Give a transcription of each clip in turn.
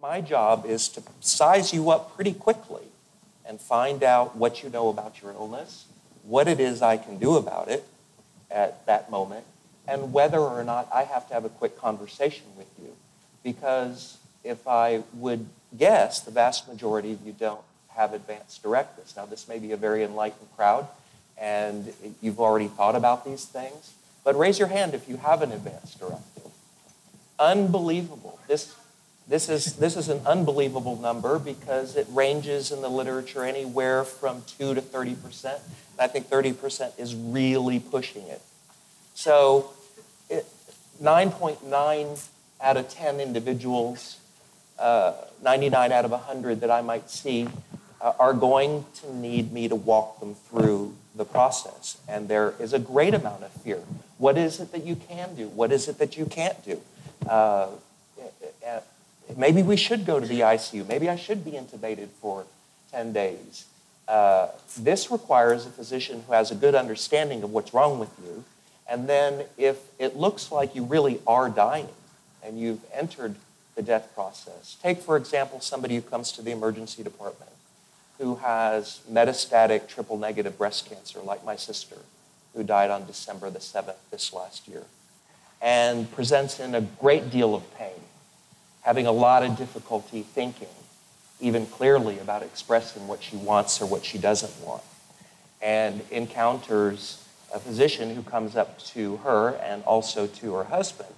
My job is to size you up pretty quickly and find out what you know about your illness, what it is I can do about it at that moment, and whether or not I have to have a quick conversation with you. Because if I would guess, the vast majority of you don't have advanced directives. Now, this may be a very enlightened crowd, and you've already thought about these things, but raise your hand if you have an advanced directive. Unbelievable. This is an unbelievable number because it ranges in the literature anywhere from 2 to 30%. And I think 30% is really pushing it. So 9.9 out of 10 individuals, 99 out of 100 that I might see are going to need me to walk them through the process. And there is a great amount of fear. What is it that you can do? What is it that you can't do? Maybe we should go to the ICU. Maybe I should be intubated for 10 days. This requires a physician who has a good understanding of what's wrong with you. And then if it looks like you really are dying and you've entered the death process, take, for example, somebody who comes to the emergency department who has metastatic triple-negative breast cancer, like my sister, who died on December the 7th this last year, and presents in a great deal of pain, having a lot of difficulty thinking even clearly about expressing what she wants or what she doesn't want, and encounters a physician who comes up to her and also to her husband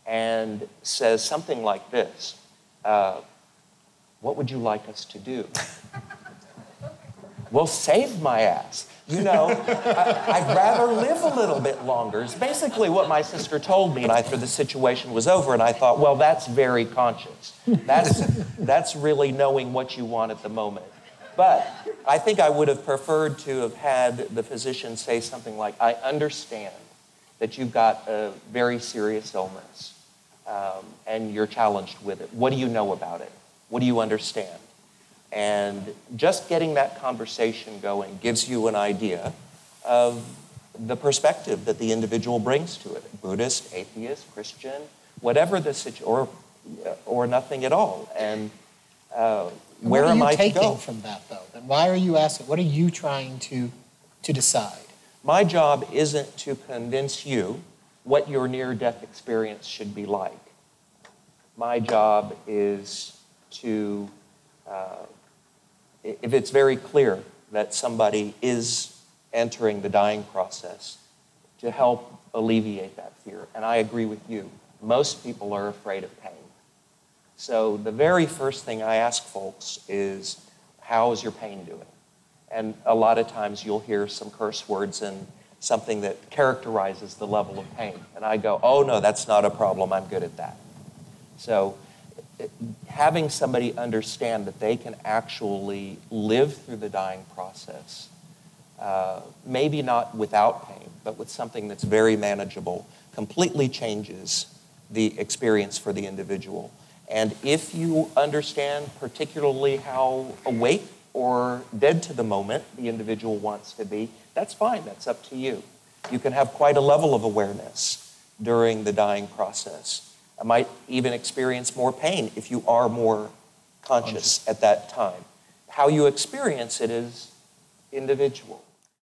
and says something like this: what would you like us to do? Well, save my ass. You know, I'd rather live a little bit longer is basically what my sister told me after the situation was over, and I thought, well, that's very conscious. That's really knowing what you want at the moment. But I think I would have preferred to have had the physician say something like, I understand that you've got a very serious illness and you're challenged with it. What do you know about it? What do you understand? And just getting that conversation going gives you an idea of the perspective that the individual brings to it. Buddhist, atheist, Christian, whatever the situation, or nothing at all. And where am I to go? What are you taking from that, though? Then why are you asking? What are you trying to decide? My job isn't to convince you what your near-death experience should be like. My job is to if it's very clear that somebody is entering the dying process, to help alleviate that fear. And I agree with you. Most people are afraid of pain. So the very first thing I ask folks is, how is your pain doing? And a lot of times you'll hear some curse words and something that characterizes the level of pain. And I go, oh no, that's not a problem. I'm good at that. So having somebody understand that they can actually live through the dying process, maybe not without pain, but with something that's very manageable, completely changes the experience for the individual. And if you understand particularly how awake or dead to the moment the individual wants to be, that's fine, that's up to you. You can have quite a level of awareness during the dying process. I might even experience more pain if you are more conscious at that time. How you experience it is individual.